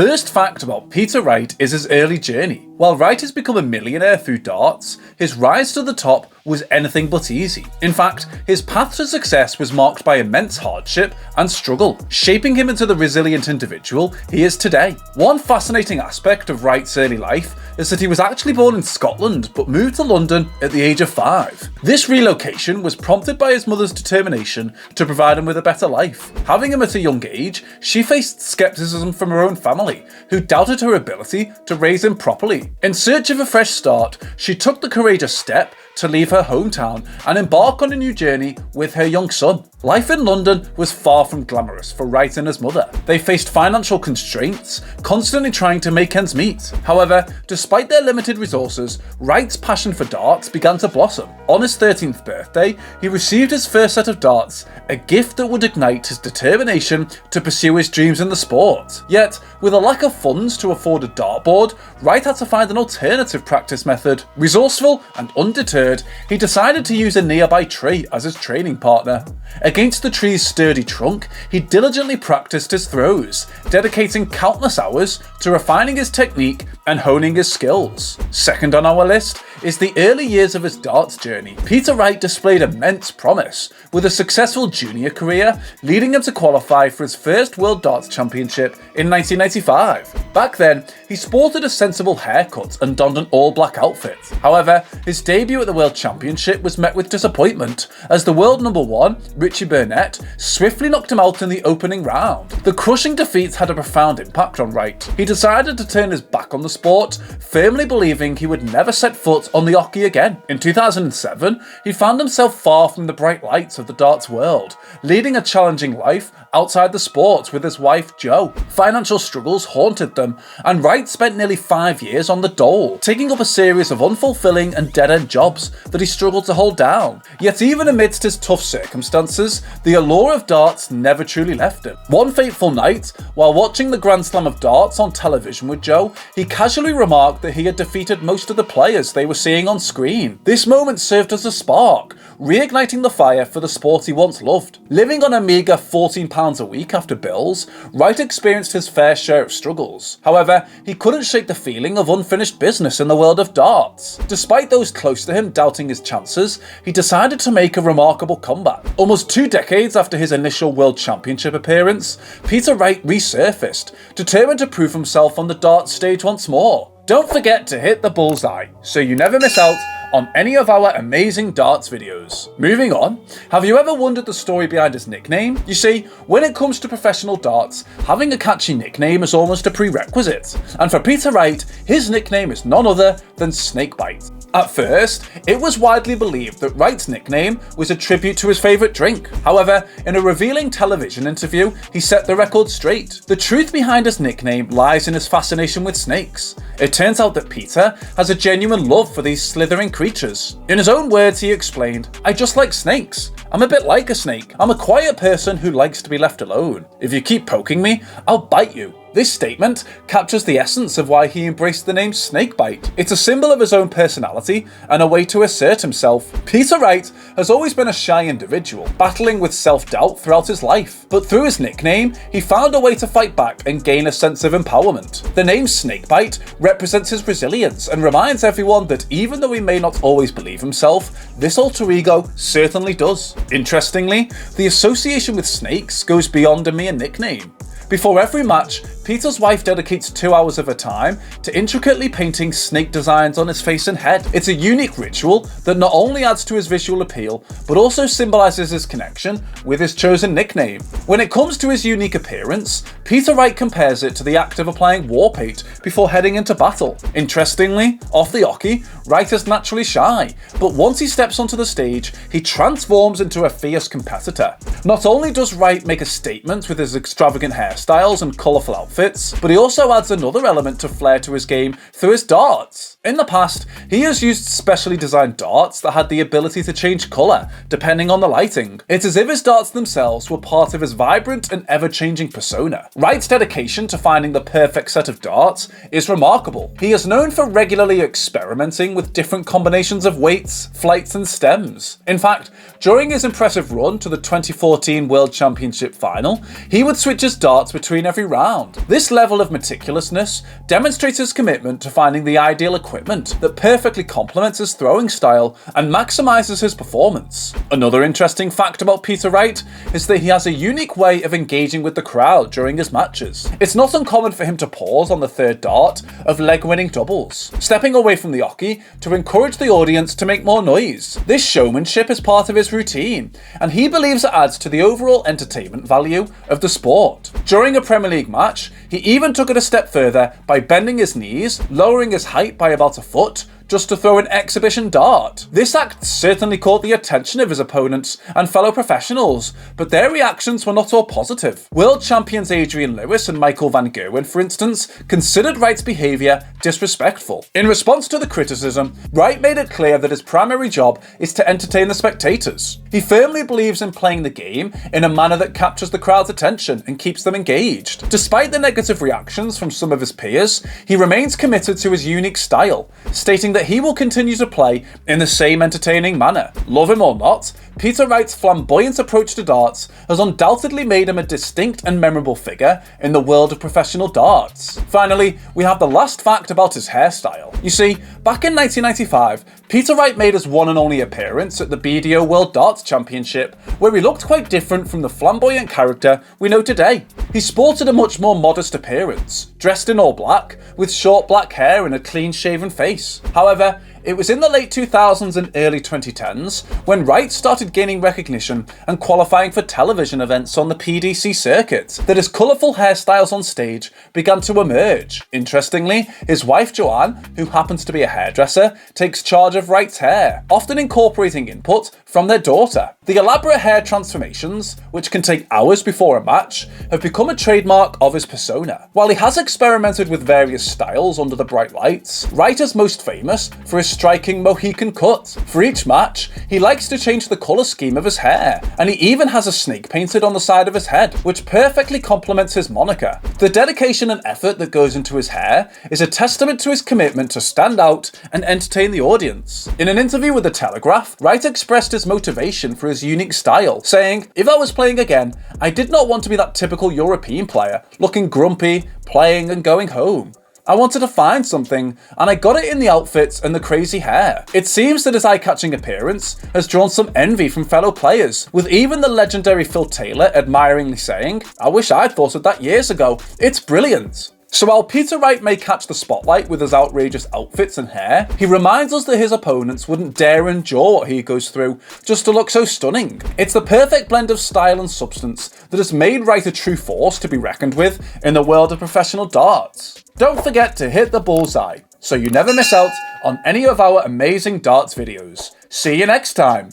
first fact about Peter Wright is his early journey. While Wright has become a millionaire through darts, his rise to the top was anything but easy. In fact, his path to success was marked by immense hardship and struggle, shaping him into the resilient individual he is today. One fascinating aspect of Wright's early life is that he was actually born in Scotland but moved to London at the age of 5. This relocation was prompted by his mother's determination to provide him with a better life. Having him at a young age, she faced skepticism from her own family, who doubted her ability to raise him properly. In search of a fresh start, she took the courageous step to leave her hometown and embark on a new journey with her young son. Life in London was far from glamorous for Wright and his mother. They faced financial constraints, constantly trying to make ends meet. However, despite their limited resources, Wright's passion for darts began to blossom. On his 13th birthday, he received his first set of darts, a gift that would ignite his determination to pursue his dreams in the sport. Yet, with a lack of funds to afford a dartboard, Wright had to find an alternative practice method. Resourceful and undeterred, he decided to use a nearby tree as his training partner. Against the tree's sturdy trunk, he diligently practiced his throws, dedicating countless hours to refining his technique and honing his skills. Second on our list is the early years of his darts journey. Peter Wright displayed immense promise, with a successful junior career leading him to qualify for his first World Darts Championship in 1995. Back then, he sported a sensible haircut and donned an all-black outfit. However, his debut at the World Championship was met with disappointment, as the world number 1, Richie Burnett, swiftly knocked him out in the opening round. The crushing defeat had a profound impact on Wright. He decided to turn his back on the sport, firmly believing he would never set foot on the hockey again. In 2007, he found himself far from the bright lights of the darts world, leading a challenging life outside the sport with his wife Jo. Financial struggles haunted them, and Wright spent nearly 5 years on the dole, taking up a series of unfulfilling and dead-end jobs that he struggled to hold down. Yet even amidst his tough circumstances, the allure of darts never truly left him. One fateful night, while watching the Grand Slam of darts on television with Jo, he casually remarked that he had defeated most of the players they were seeing on screen. This moment served as a spark, reigniting the fire for the sport he once loved. Living on a meagre £14 a week after bills, Wright experienced his fair share of struggles. However, he couldn't shake the feeling of unfinished business in the world of darts. Despite those close to him doubting his chances, he decided to make a remarkable comeback. Almost 2 decades after his initial World Championship appearance, Peter Wright resurfaced, determined to prove himself on the darts stage once more. Don't forget to hit the bullseye so you never miss out on any of our amazing darts videos. Moving on, have you ever wondered the story behind his nickname? You see, when it comes to professional darts, having a catchy nickname is almost a prerequisite. And for Peter Wright, his nickname is none other than Snakebite. At first, it was widely believed that Wright's nickname was a tribute to his favourite drink. However, in a revealing television interview, he set the record straight. The truth behind his nickname lies in his fascination with snakes. It turns out that Peter has a genuine love for these slithering creatures. In his own words, he explained, "I just like snakes. I'm a bit like a snake. I'm a quiet person who likes to be left alone. If you keep poking me, I'll bite you." This statement captures the essence of why he embraced the name Snakebite. It's a symbol of his own personality and a way to assert himself. Peter Wright has always been a shy individual, battling with self-doubt throughout his life. But through his nickname, he found a way to fight back and gain a sense of empowerment. The name Snakebite represents his resilience and reminds everyone that even though he may not always believe himself, this alter ego certainly does. Interestingly, the association with snakes goes beyond a mere nickname. Before every match, Peter's wife dedicates 2 hours of her time to intricately painting snake designs on his face and head. It's a unique ritual that not only adds to his visual appeal, but also symbolises his connection with his chosen nickname. When it comes to his unique appearance, Peter Wright compares it to the act of applying war paint before heading into battle. Interestingly, off the hockey, Wright is naturally shy, but once he steps onto the stage, he transforms into a fierce competitor. Not only does Wright make a statement with his extravagant hairstyles and colourful outfits, but he also adds another element of flair to his game through his darts. In the past, he has used specially designed darts that had the ability to change colour depending on the lighting. It's as if his darts themselves were part of his vibrant and ever-changing persona. Wright's dedication to finding the perfect set of darts is remarkable. He is known for regularly experimenting with different combinations of weights, flights and stems. In fact, during his impressive run to the 2014 World Championship final, he would switch his darts darts between every round. This level of meticulousness demonstrates his commitment to finding the ideal equipment that perfectly complements his throwing style and maximizes his performance. Another interesting fact about Peter Wright is that he has a unique way of engaging with the crowd during his matches. It's not uncommon for him to pause on the third dart of leg-winning doubles, stepping away from the oche to encourage the audience to make more noise. This showmanship is part of his routine, and he believes it adds to the overall entertainment value of the sport. During a Premier League match, he even took it a step further by bending his knees, lowering his height by about a foot, just to throw an exhibition dart. This act certainly caught the attention of his opponents and fellow professionals, but their reactions were not all positive. World champions Adrian Lewis and Michael van Gerwen, for instance, considered Wright's behaviour disrespectful. In response to the criticism, Wright made it clear that his primary job is to entertain the spectators. He firmly believes in playing the game in a manner that captures the crowd's attention and keeps them engaged. Despite the negative reactions from some of his peers, he remains committed to his unique style, stating that he will continue to play in the same entertaining manner. Love him or not, Peter Wright's flamboyant approach to darts has undoubtedly made him a distinct and memorable figure in the world of professional darts. Finally, we have the last fact about his hairstyle. You see, back in 1995, Peter Wright made his one and only appearance at the BDO World Darts Championship, where he looked quite different from the flamboyant character we know today. He sported a much more modest appearance, dressed in all black, with short black hair and a clean-shaven face. However, it was in the late 2000s and early 2010s when Wright started gaining recognition and qualifying for television events on the PDC circuit that his colourful hairstyles on stage began to emerge. Interestingly, his wife Joanne, who happens to be a hairdresser, takes charge of Wright's hair, often incorporating input from their daughter. The elaborate hair transformations, which can take hours before a match, have become a trademark of his persona. While he has experimented with various styles under the bright lights, Wright is most famous for his striking Mohican cut. For each match, he likes to change the colour scheme of his hair, and he even has a snake painted on the side of his head, which perfectly complements his moniker. The dedication and effort that goes into his hair is a testament to his commitment to stand out and entertain the audience. In an interview with The Telegraph, Wright expressed his motivation for his unique style, saying, "If I was playing again, I did not want to be that typical European player, looking grumpy, playing and going home. I wanted to find something, and I got it in the outfits and the crazy hair." It seems that his eye-catching appearance has drawn some envy from fellow players, with even the legendary Phil Taylor admiringly saying, "I wish I'd thought of that years ago. It's brilliant." So while Peter Wright may catch the spotlight with his outrageous outfits and hair, he reminds us that his opponents wouldn't dare endure what he goes through just to look so stunning. It's the perfect blend of style and substance that has made Wright a true force to be reckoned with in the world of professional darts. Don't forget to hit the bullseye so you never miss out on any of our amazing darts videos. See you next time!